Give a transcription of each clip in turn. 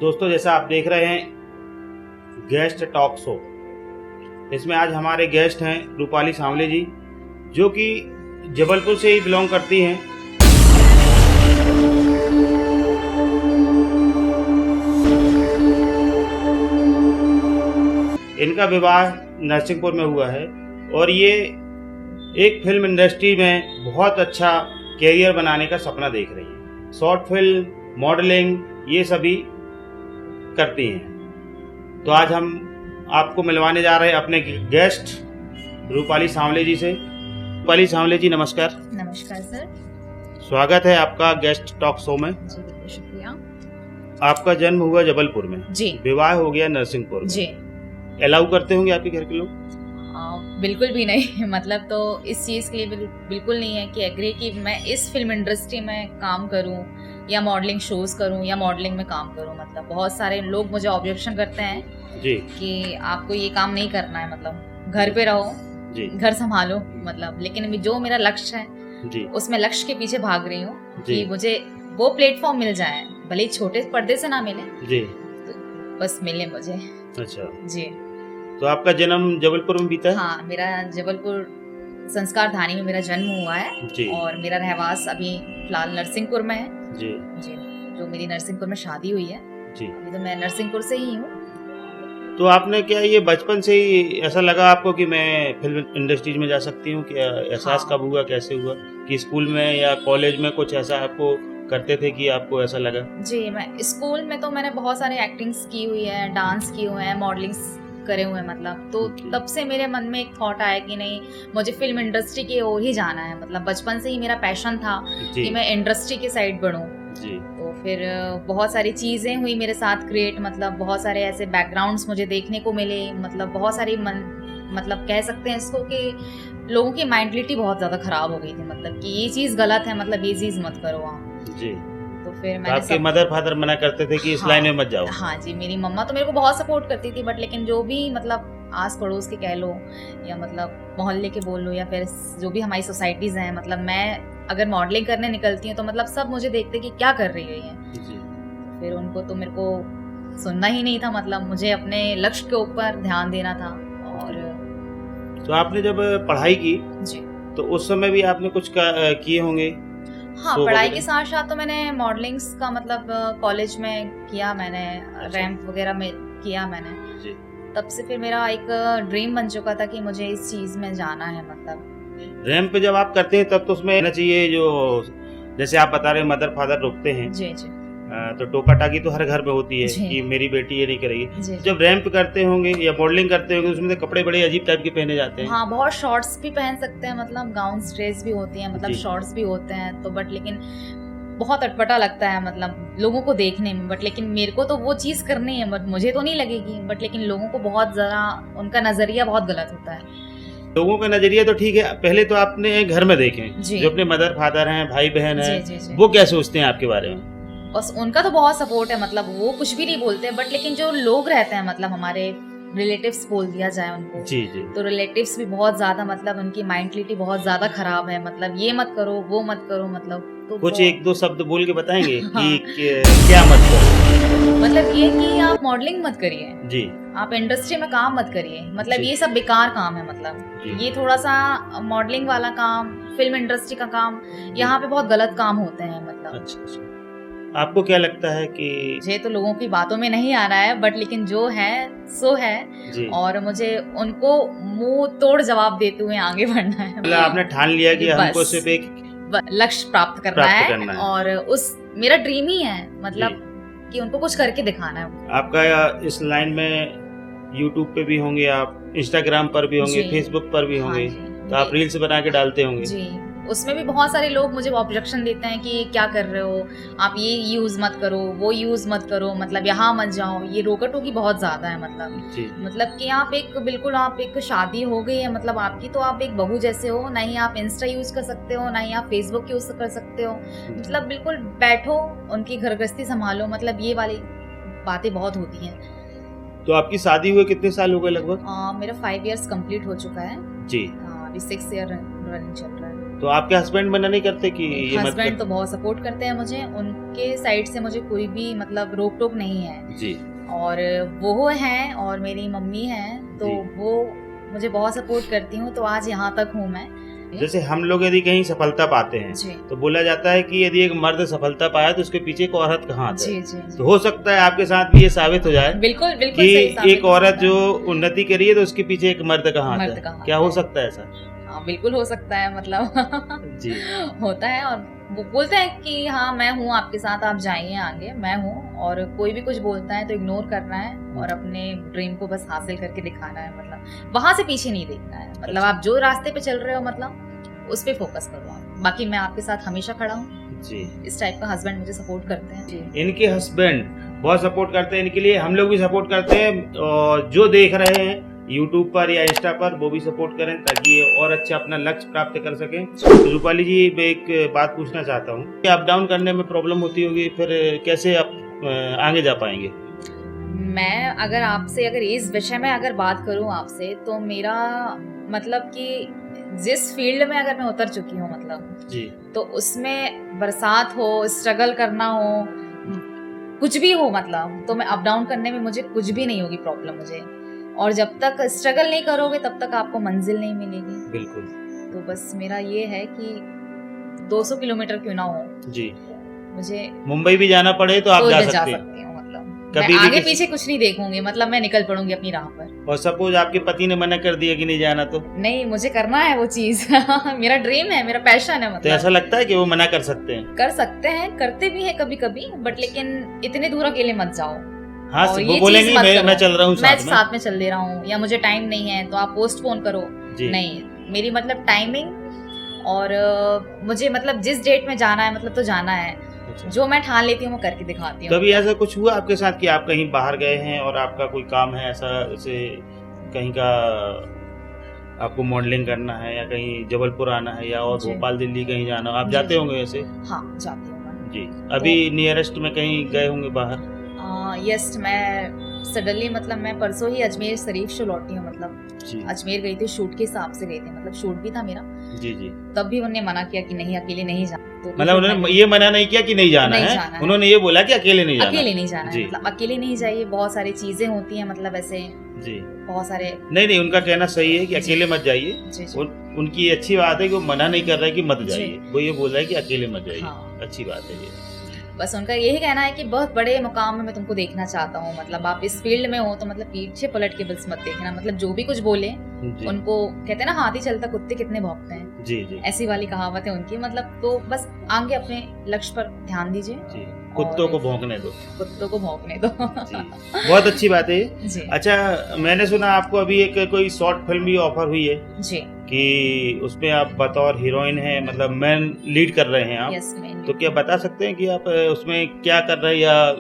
दोस्तों, जैसा आप देख रहे हैं गेस्ट टॉक शो, इसमें आज हमारे गेस्ट हैं रूपाली सांवले जी, जो कि जबलपुर से ही बिलोंग करती हैं। इनका विवाह नरसिंहपुर में हुआ है और ये एक फिल्म इंडस्ट्री में बहुत अच्छा कैरियर बनाने का सपना देख रही हैं। शॉर्ट फिल्म, मॉडलिंग, ये सभी करती हैं। तो आज हम आपको मिलवाने जा रहे हैं अपने गेस्ट रूपाली सांवले जी से। रूपाली सांवले जी, नमस्कार। नमस्कार सर। स्वागत है आपका गेस्ट टॉक शो में। जी बिल्कुल, शुक्रिया। आपका जन्म हुआ जबलपुर में जी, विवाह हो गया नरसिंहपुर में। जी। अलाउ करते होंगे आपके घर के लोग? बिल्कुल भी नहीं मतलब तो इस चीज़ के लिए बिल्कुल नहीं है कि एग्री कि मैं इस फिल्म इंडस्ट्री में काम करूं या मॉडलिंग शोज करूं या मॉडलिंग में काम करूं। मतलब बहुत सारे लोग मुझे ऑब्जेक्शन करते हैं जी कि आपको ये काम नहीं करना है, मतलब घर पे रहो जी घर संभालो मतलब। लेकिन जो मेरा लक्ष्य है जी उसमें लक्ष्य के पीछे भाग रही हूँ जी कि मुझे वो प्लेटफॉर्म मिल जाए, भले ही छोटे पर्दे से ना मिले, जी। तो बस मिले मुझे। अच्छा, जी। तो आपका जन्म जबलपुर में बीता है? हाँ, मेरा जबलपुर संस्कार धानी में मेरा जन्म हुआ है जी और मेरा रहवास अभी फिलहाल नरसिंहपुर में है। जी जी, जो मेरी नरसिंहपुर में शादी हुई है। जी। अभी तो मैं नरसिंहपुर से ही हूँ। तो आपने क्या ये बचपन से ही ऐसा लगा आपको कि मैं फिल्म इंडस्ट्रीज में जा सकती हूँ? क्या एहसास हाँ। कब हुआ, कैसे हुआ कि स्कूल में या कॉलेज में कुछ ऐसा आपको करते थे कि आपको ऐसा लगा? जी, मैं स्कूल में तो मैंने बहुत सारे एक्टिंग्स की हुई है, डांस किए हुए हैं, मॉडलिंग्स करे हुए हैं मतलब। तो जी। तब से मेरे मन में एक थॉट आया कि नहीं, मुझे फिल्म इंडस्ट्री की ओर ही जाना है। मतलब बचपन से ही मेरा पैशन था जी कि मैं इंडस्ट्री के साइड बढ़ूँ। जी तो फिर बहुत सारी चीज़ें हुई मेरे साथ क्रिएट, मतलब बहुत सारे ऐसे बैकग्राउंड्स मुझे देखने को मिले। मतलब बहुत सारी मतलब कह सकते हैं इसको कि लोगों की मेंटलिटी बहुत ज़्यादा ख़राब हो गई थी, मतलब कि ये चीज़ गलत है, मतलब ये चीज़ मत करो आप। जी। तो फिर तो मैंने आपके मदर फादर मना करते थे कि इस लाइन में मत जाओ? हाँ जी, मेरी मम्मा तो मेरे को बहुत सपोर्ट करती थी, बट लेकिन जो भी मतलब आस पड़ोस के कह लो या मतलब मोहल्ले के बोल लो या फिर जो भी हमारी सोसाइटीज़ हैं, मतलब मैं अगर मॉडलिंग करने निकलती हूँ तो मतलब सब मुझे देखते कि क्या कर रही है ये। जी। फिर उनको तो मेरे को सुनना ही नहीं था, मतलब मुझे अपने लक्ष्य के ऊपर ध्यान देना था। और तो आपने जब पढ़ाई की जी तो उस समय भी आपने कुछ किए होंगे? हाँ, शो पढ़ाई वगैरह? के साथ साथ तो मैंने मॉडलिंग्स का मतलब कॉलेज में किया, मैंने रैंप वगैरह में किया मैंने। जी। तब से फिर मेरा एक ड्रीम बन चुका था कि मुझे इस चीज़ में जाना है मतलब। रैंप पे जब आप करते हैं तब तो उसमें रहना चाहिए, जो जैसे आप बता रहे हैं मदर फादर रोकते हैं, जी जी तो टोका टाकी तो हर घर में होती है जी। कि मेरी बेटी ये नहीं करेगी। जी जब रैंप करते होंगे या मॉडलिंग करते होंगे उसमें तो कपड़े बड़े अजीब टाइप के पहने जाते हैं। हाँ, बहुत शॉर्ट्स भी पहन सकते हैं, मतलब गाउन्स ड्रेस भी होती हैं, मतलब जी। शॉर्ट्स भी होते हैं तो, बट लेकिन बहुत अटपटा लगता है मतलब लोगों को देखने में। बट लेकिन मेरे को तो वो चीज़ करनी है, बट मुझे तो नहीं लगेगी, बट लेकिन लोगों को बहुत ज़रा उनका नज़रिया बहुत गलत होता है। लोगों का नजरिया तो ठीक है, पहले तो आपने घर में देखे जी। जो अपने मदर फादर हैं, भाई बहन जी हैं, जी जी। वो क्या सोचते हैं आपके बारे में? बस उनका तो बहुत सपोर्ट है, मतलब वो कुछ भी नहीं बोलते, बट लेकिन जो लोग रहते हैं, मतलब हमारे रिलेटिव्स बोल दिया जाए उनको, जी जी तो रिलेटिव्स भी बहुत ज़्यादा, मतलब उनकी मेंटलिटी बहुत ज़्यादा खराब है। मतलब ये मत करो, वो मत करो, मतलब तो कुछ एक दो शब्द बोल के बताएंगे हाँ। कि क्या मत करो? मतलब ये कि आप मॉडलिंग मत करिए, जी आप इंडस्ट्री में काम मत करिए, मतलब जी। ये सब बेकार काम है। मतलब जी। ये थोड़ा सा मॉडलिंग वाला काम, फिल्म इंडस्ट्री का काम, यहाँ पे बहुत गलत काम होते हैं मतलब। अच्छा अच्छा। आपको क्या लगता है कि मुझे तो लोगों की बातों में नहीं आ रहा है, बट लेकिन जो है सो है, जी, और मुझे उनको मुंह तोड़ जवाब देते हुए आगे बढ़ना है। मतलब आपने ठान लिया कि हमको बस सिर्फ एक लक्ष्य प्राप्त करना है और उस मेरा ड्रीम ही है, मतलब कि उनको कुछ करके दिखाना है। आपका इस लाइन में यूट्यूब पे भी होंगे आप, इंस्टाग्राम पर भी होंगे, जी। फेसबुक पर भी हाँ होंगे, जी। तो आप रील्स बना के डालते होंगे। जी, उसमें भी बहुत सारे लोग मुझे ऑब्जेक्शन देते हैं कि क्या कर रहे हो आप, ये यूज़ मत करो, वो यूज़ मत करो, मतलब यहाँ मत जाओ। ये रोका-टोकी बहुत ज़्यादा है जी मतलब कि आप एक बिल्कुल, आप एक शादी हो गई है मतलब आपकी, तो आप एक बहू जैसे हो, ना ही आप इंस्टा यूज़ कर सकते हो, ना ही आप फेसबुक यूज़ कर सकते हो। मतलब बिल्कुल बैठो, उनकी घर गृहस्थी संभालो, मतलब ये वाली बातें बहुत होती हैं। तो आपकी शादी हुए कितने साल हो गए लगभग? मेरा 5 इयर्स कंप्लीट हो चुका है। जी। अभी 6 ईयर रनिंग चल रहा है। तो आपके हस्बैंड मना नहीं करते कि ये मत हस्बैंड कर? तो बहुत सपोर्ट करते हैं मुझे, उनके साइड से मुझे कोई भी मतलब रोक टोक नहीं है जी और वो हैं और मेरी मम्मी हैं तो जी। वो मुझे बहुत सपोर्ट करती हूँ, तो आज यहाँ तक हूँ मैं। जैसे हम लोग यदि कहीं सफलता पाते हैं जी तो बोला जाता है कि यदि एक मर्द सफलता पाया तो उसके पीछे एक औरत का हाथ जी है। जी तो जी, हो सकता है आपके साथ भी ये साबित हो जाए बिल्कुल बिल्कुल कि सही साबित एक हो औरत सकता है। जो उन्नति करी है तो उसके पीछे एक मर्द का हाथ मर्द है। का हाथ क्या हो है। सकता है ऐसा? हाँ बिल्कुल हो सकता है, मतलब जी होता है। और वो बोलते हैं कि हाँ मैं हूँ आपके साथ, आप जाइए आगे, मैं हूँ। और कोई भी कुछ बोलता है तो इग्नोर करना है और अपने ड्रीम को बस हासिल करके दिखाना है, मतलब वहां से पीछे नहीं देखना है। मतलब अच्छा। आप जो रास्ते पे चल रहे हो मतलब उस पे फोकस करो आप, बाकी मैं आपके साथ हमेशा खड़ा हूँ। जी। इस टाइप का हस्बैंड मुझे सपोर्ट करते हैं जी। इनके हस्बैंड बहुत सपोर्ट करते हैं इनके लिए, हम लोग भी सपोर्ट करते हैं और जो देख रहे हैं यूट्यूब पर या इंस्टा पर वो भी सपोर्ट करें ताकि ये और अच्छा अपना लक्ष्य प्राप्त कर सकें। तो रूपाली जी मैं एक बात पूछना चाहता हूँ, अप डाउन करने में प्रॉब्लम होती होगी, फिर कैसे आप आगे जा पाएंगे? मैं अगर इस विषय में अगर बात करूं आपसे, तो मेरा मतलब कि जिस फील्ड में अगर मैं उतर चुकी हूँ मतलब, जी तो उसमें बरसात हो, स्ट्रगल करना हो, कुछ भी हो मतलब, तो मैं अप डाउन करने में मुझे कुछ भी नहीं होगी प्रॉब्लम मुझे। और जब तक स्ट्रगल नहीं करोगे तब तक आपको मंजिल नहीं मिलेगी। बिल्कुल। तो बस मेरा ये है कि 200 किलोमीटर क्यों ना हो, जी मुझे मुंबई भी जाना पड़े तो आप तो जा मैं जा सकते हैं सकती हूँ। मतलब कभी मैं भी आगे किसी। पीछे कुछ नहीं देखूंगी, मतलब मैं निकल पड़ूंगी अपनी राह पर। और सपोज आपके पति ने मना कर दिया कि नहीं जाना तो नहीं, मुझे करना है वो चीज मेरा ड्रीम है, मेरा पैशन है। तो ऐसा मतलब लगता है कि वो मना कर सकते हैं? कर सकते हैं, करते भी हैं कभी कभी, बट लेकिन इतने दूर अकेले मत जाओ। हाँ और वो ये बोलेंगे चीज मत मैं करो, चल रहा हूँ मैं साथ में। साथ में चल दे रहा हूँ, या मुझे टाइम नहीं है तो आप पोस्टपोन करो। जी नहीं, मेरी मतलब टाइमिंग और मुझे मतलब जिस डेट में जाना है मतलब तो जाना है। अच्छा। जो मैं ठान लेती हूँ वो करके दिखाती हूँ। कभी ऐसा कुछ हुआ आपके साथ कि आप कहीं बाहर गए हैं और आपका कोई काम है ऐसा, जैसे कहीं का आपको मॉडलिंग करना है या कहीं जबलपुर आना है या और जी। भोपाल दिल्ली कहीं जाना हो, आप जी, जाते जी। होंगे ऐसे? हाँ जाती हूँ मैं। जी अभी नियरेस्ट में कहीं गए होंगे बाहर? यस, मैं सडनली मतलब मैं परसों ही अजमेर शरीफ से लौटी हूँ। मतलब जी अजमेर गई थी, शूट के हिसाब से गई थी, मतलब शूट भी था मेरा। जी जी। तब भी उन्होंने मना किया कि नहीं अकेले नहीं जाना। तो मतलब फिर उन्होंने ये मना नहीं किया कि नहीं जाना नहीं है, जाना है। उन्होंने ये बोला कि अकेले नहीं जाना। अकेले नहीं जाना है, जी मतलब अकेले नहीं जाइए, बहुत सारी चीजें होती हैं, मतलब ऐसे जी। बहुत सारे। नहीं उनका कहना सही है कि जी। अकेले मत जाइए। जी जी। उनकी ये अच्छी बात है कि वो मना नहीं कर रहा है कि मत जी। जाइए, वो ये बोल रहा है कि अकेले मत जाइए। हाँ। अच्छी बात है ये। बस उनका यही कहना है कि बहुत बड़े मुकाम में मैं तुमको देखना चाहता हूँ, मतलब आप इस फील्ड में हो तो मतलब पीछे पलट के बस मत देखना, मतलब जो भी कुछ बोले जी उनको, कहते हैं ना हाथी चलता कुत्ते कितने भौंकते हैं, जी जी ऐसी वाली कहावत है उनकी। मतलब तो बस आगे अपने लक्ष्य पर ध्यान दीजिए, जी। कुत्तों और को भौंकने दो। कुत्तों को भौंकने दो। जी बहुत अच्छी बात है ये। जी अच्छा मैंने सुना आपको अभी एक कोई शॉर्ट फिल्म भी ऑफर हुई है जी। कि उसमें आप बतौर हीरोइन हैं, मतलब मैन लीड कर रहे हैं आप। Yes man. तो क्या बता सकते हैं कि आप उसमें क्या कर रहे हैं, या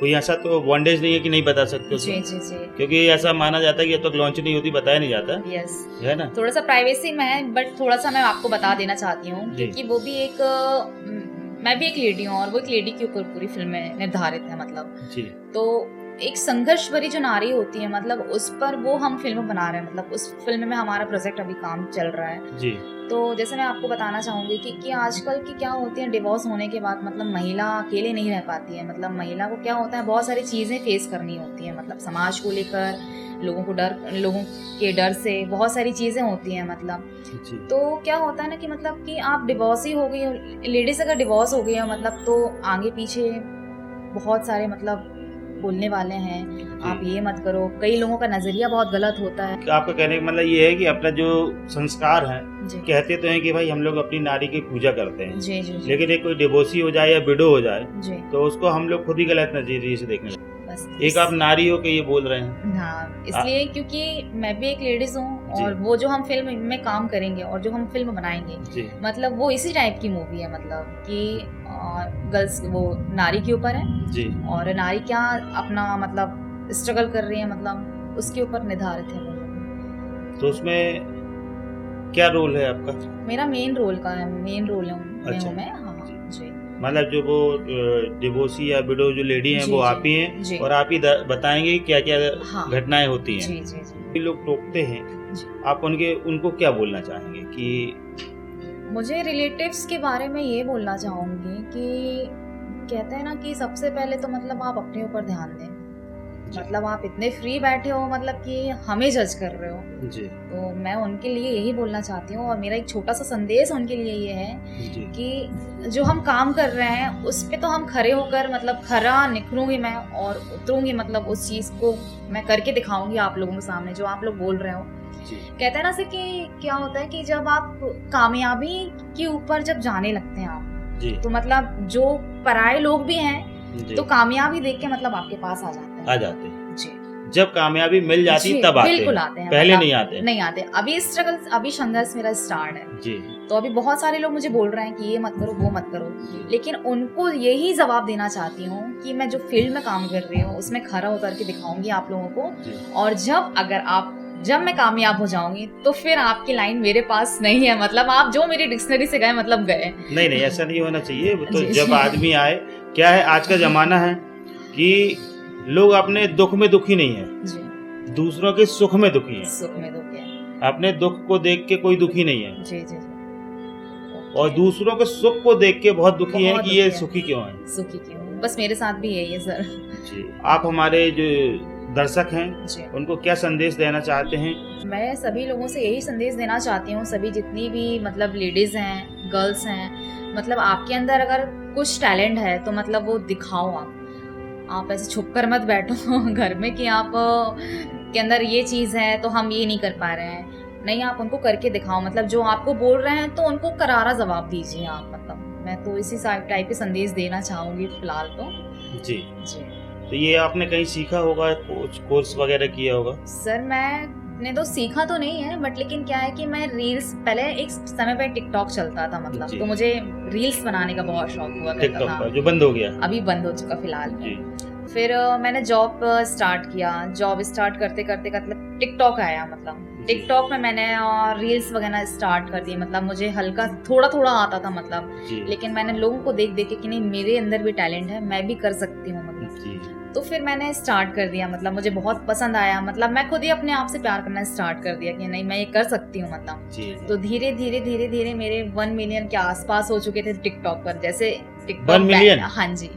कोई ऐसा तो बॉन्डेज नहीं है कि नहीं बता सकते जी उसमें? जी जी। क्योंकि ऐसा माना जाता है कि जब तक लॉन्च नहीं होती बताया नहीं जाता यस, है ना। थोड़ा सा प्राइवेसी में है, बट थोड़ा सा मैं आपको बता देना चाहती हूँ जी। क्योंकि वो भी एक मैं भी एक लेडी हूँ और वो एक लेडी के ऊपर पूरी फिल्म में निर्धारित है। मतलब जी तो एक संघर्ष भरी जो नारी होती है, मतलब उस पर वो हम फिल्म बना रहे हैं, मतलब उस फिल्म में हमारा प्रोजेक्ट अभी काम चल रहा है। जी तो जैसे मैं आपको बताना चाहूंगी कि आजकल की क्या होती है, डिवोर्स होने के बाद मतलब महिला अकेले नहीं रह पाती है। मतलब महिला को क्या होता है, बहुत सारी चीजें फेस करनी होती है, मतलब समाज को लेकर, लोगों के डर से बहुत सारी चीजें होती हैं। मतलब जी तो क्या होता है ना कि मतलब कि आप डिवोर्स ही हो गई हो, लेडीज अगर डिवोर्स हो गई है मतलब तो आगे पीछे बहुत सारे मतलब बोलने वाले हैं, आप ये मत करो। कई लोगों का नजरिया बहुत गलत होता है। आपका कहने का मतलब ये है कि अपना जो संस्कार है, जी कहते तो हैं कि भाई हम लोग अपनी नारी की पूजा करते हैं, जी जी जी लेकिन एक कोई डिवोर्सी हो जाए या विडो हो जाए जी। तो उसको हम लोग खुद ही गलत नजरिए से देखने लगते बस हैं। एक आप नारी हो के ये बोल रहे हैं। हाँ, इसलिए क्योंकि मैं भी एक लेडीज हूँ और जी। वो जो हम फिल्म में काम करेंगे और जो हम फिल्म बनाएंगे, जी मतलब वो इसी टाइप की मूवी है। मतलब कि गर्ल्स, वो नारी के ऊपर है जी और नारी क्या अपना मतलब स्ट्रगल कर रही है, मतलब उसके ऊपर निर्धारित है वो। तो उसमें क्या रोल है आपका? मेरा मेन रोल में अच्छा। हूँ मैं। हाँ जी। मतलब जो वो डिवोर्सी या विडो जो लेडी हैं जी, वो जी, आप ही हैं जी। और आप ही बताएंगे क्या क्या हाँ। घटनाएं होती हैं। जी जी जी ये लोग टोकते हैं, जी। आप उनको क्या बोलना चाहेंगे कि मुझे रिलेटिव्स के बारे में ये बोलना चाहूँगी कि कहते हैं ना कि सबसे पहले तो मतलब आप अपने ऊपर ध्यान दें। मतलब आप इतने फ्री बैठे हो, मतलब कि हमें जज कर रहे हो जी। तो मैं उनके लिए यही बोलना चाहती हूँ, और मेरा एक छोटा सा संदेश उनके लिए ये है जी। कि जो हम काम कर रहे हैं उस पे तो हम खड़े होकर मतलब खरा निखरूंगी मैं और उतरूंगी, मतलब उस चीज़ को मैं करके दिखाऊंगी आप लोगों के सामने जो आप लोग बोल रहे हो। जी। कहते हैं ना से कि क्या होता है कि जब आप कामयाबी के ऊपर जब जाने लगते हैं आप जी। तो मतलब जो पराये लोग भी हैं जी। तो कामयाबी देख के मतलब आपके पास आ जाते हैं जी। जब कामयाबी मिल जाती जी, तब आते बिल्कुल हैं, आते हैं, पहले मतलब नहीं आते। अभी स्ट्रगल, अभी संघर्ष मेरा स्टार्ट है जी। तो अभी बहुत सारे लोग मुझे बोल रहे हैं कि ये मत करो वो मत करो, लेकिन उनको यही जवाब देना चाहती हूँ कि मैं जो फील्ड में काम कर रही हूँ उसमें खरा उतर के दिखाऊंगी आप लोगों को, और जब मैं कामयाब हो जाऊंगी तो फिर आपकी लाइन मेरे पास नहीं है, मतलब आप जो मेरी डिक्शनरी से गए मतलब गए। नहीं ऐसा नहीं होना चाहिए। तो जी, जब जी। आदमी आए, क्या है आज का जमाना है कि लोग अपने दुख में दुखी नहीं है जी। दूसरों के सुख में दुखी है। सुख में दुखी है। अपने दुख को देख के कोई दुखी नहीं है जी जी जी। और दूसरों के सुख को देख के बहुत दुखी है बहुत कि ये दुखी है। सुखी क्यों है। सुखी क्यों, बस मेरे साथ भी यही है सर। जी। आप हमारे जो दर्शक हैं जी। उनको क्या संदेश देना चाहते हैं? मैं सभी लोगों से यही संदेश देना चाहती हूँ, सभी जितनी भी मतलब लेडीज हैं, गर्ल्स हैं, मतलब आपके अंदर अगर कुछ टैलेंट है तो मतलब वो दिखाओ। आप ऐसे छुप कर मत बैठो घर में कि आप के अंदर ये चीज़ है तो हम ये नहीं कर पा रहे हैं। नहीं, आप उनको करके दिखाओ, मतलब जो आपको बोल रहे हैं तो उनको करारा जवाब दीजिए आप। मतलब मैं तो इसी टाइप के संदेश देना चाहूँगी फिलहाल तो। जी। जी। तो ये आपने कहीं सीखा होगा, कोर्स वगैरह किया होगा? सर मैंने तो सीखा तो नहीं है, बट लेकिन क्या है कि मैं रील्स, पहले एक समय पे टिकटॉक चलता था मतलब, तो मुझे रील्स बनाने का बहुत शौक हुआ करता टिकटॉक था। पर जो बंद हो गया, अभी बंद हो चुका फिलहाल जी। फिर मैंने जॉब स्टार्ट किया। जॉब स्टार्ट करते करते मतलब टिकटॉक आया, मतलब टिकटॉक में मैंने रील्स वगैरह स्टार्ट कर दी। मतलब मुझे हल्का थोड़ा थोड़ा आता था मतलब, लेकिन मैंने लोगों को देख देख के कि नहीं मेरे अंदर भी टैलेंट है, मैं भी कर सकती हूँ मतलब, तो फिर मैंने स्टार्ट कर दिया। मतलब मुझे बहुत पसंद आया, मतलब मैं खुद ही अपने आप से प्यार करना स्टार्ट कर दिया कि नहीं मैं ये कर सकती हूँ मतलब। तो धीरे धीरे धीरे धीरे मेरे 1 मिलियन के आसपास हो चुके थे टिकटॉक पर। जैसे टिकटॉक 1 मिलियन? हाँ जी,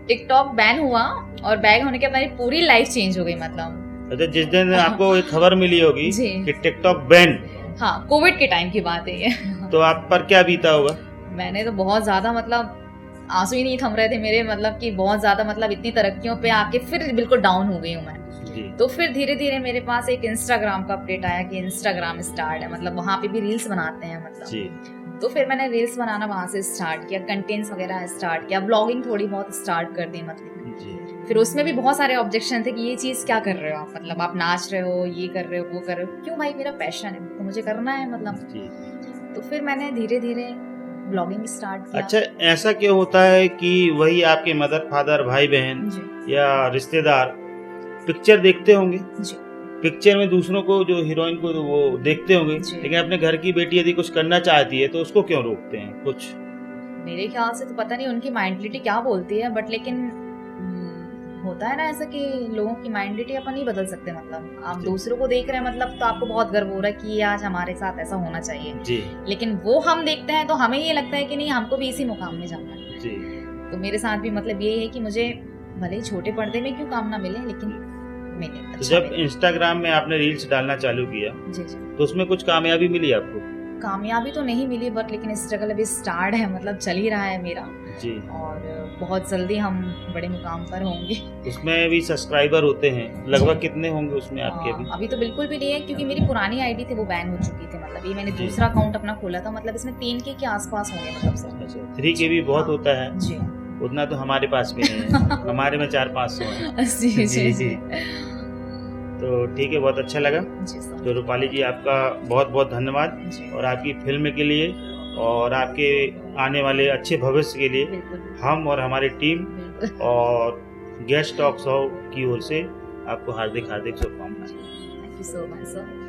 टिकटॉक बैन हुआ और बैन होने के बाद मेरी पूरी लाइफ चेंज हो गई मतलब। अच्छा, जिस दिन आपको एक खबर मिली होगी कि टिकटॉक बैन, हाँ कोविड के टाइम की बात है ये तो आप पर क्या बीता होगा? मैंने तो बहुत ज्यादा मतलब आंसू ही नहीं थम रहे थे मेरे, मतलब कि बहुत ज्यादा मतलब इतनी तरक्कियों पे आके फिर बिल्कुल डाउन हो गई हूँ मैं। तो फिर धीरे धीरे मेरे पास एक इंस्टाग्राम का अपडेट आया कि इंस्टाग्राम स्टार्ट है, मतलब वहाँ पे भी रील्स बनाते हैं मतलब। तो फिर मैंने रील्स बनाना वहाँ से स्टार्ट किया, कंटेंट्स वगैरह स्टार्ट किया, ब्लॉगिंग थोड़ी बहुत स्टार्ट कर दी मतलब। फिर उसमें भी बहुत सारे ऑब्जेक्शन थे कि ये चीज क्या कर रहे हो आप, मतलब आप नाच रहे हो, ये कर रहे हो, वो कर रहे हो। क्यों भाई, मेरा पैशन है तो मुझे करना है मतलब। तो फिर मैंने धीरे धीरे ब्लॉगिंग स्टार्ट किया। अच्छा, ऐसा क्यों होता है कि वही आपके मदर फादर भाई बहन या रिश्तेदार पिक्चर देखते होंगे, पिक्चर में दूसरों को जो हीरोइन को वो देखते होंगे, लेकिन अपने घर की बेटी यदि कुछ करना चाहती है तो उसको क्यों रोकते हैं? कुछ मेरे ख्याल से तो पता नहीं उनकी माइंडलिटी क्या बोलती है, बट लेकिन होता है ना ऐसा कि लोगों की माइंडलिटी अपन नहीं बदल सकते। मतलब आप दूसरों को देख रहे हैं मतलब तो आपको बहुत गर्व हो रहा है कि आज हमारे साथ ऐसा होना चाहिए जी। लेकिन वो हम देखते हैं तो हमें ये लगता है कि नहीं हमको भी इसी मुकाम में जाना है जी। तो मेरे साथ भी मतलब यही है कि मुझे भले ही छोटे पर्दे में क्यों काम ना मिले, लेकिन मिले। तो जब इंस्टाग्राम में आपने रील्स डालना चालू किया जी जी, तो उसमें कुछ कामयाबी मिली आपको? कामयाबी तो नहीं मिली, बट लेकिन स्ट्रगल अभी स्टार्ट है, मतलब चल ही रहा है मेरा जी। और बहुत जल्दी हम बड़े मुकाम पर होंगे। उसमें भी सब्सक्राइबर होते हैं, लगभग कितने होंगे उसमें आपके? अभी तो बिल्कुल भी नहीं है क्योंकि मेरी पुरानी आईडी थी वो बैन हो चुकी थी। मतलब ये मैंने दूसरा अकाउंट अपना खोला था, मतलब इसमें 3K के आसपास होंगे मतलब सब। 3K भी बहुत होता है जी, उतना तो हमारे पास भी नहीं है हमारे में 400-500 है। जी जी जी। तो ठीक है, बहुत अच्छा लगा। तो रूपाली जी आपका बहुत बहुत धन्यवाद, और आपकी फिल्म के लिए और आपके आने वाले अच्छे भविष्य के लिए हम और हमारी टीम और गेस्ट टॉक शो की ओर से आपको हार्दिक हार्दिक शुभकामनाएं। Thank you so much sir.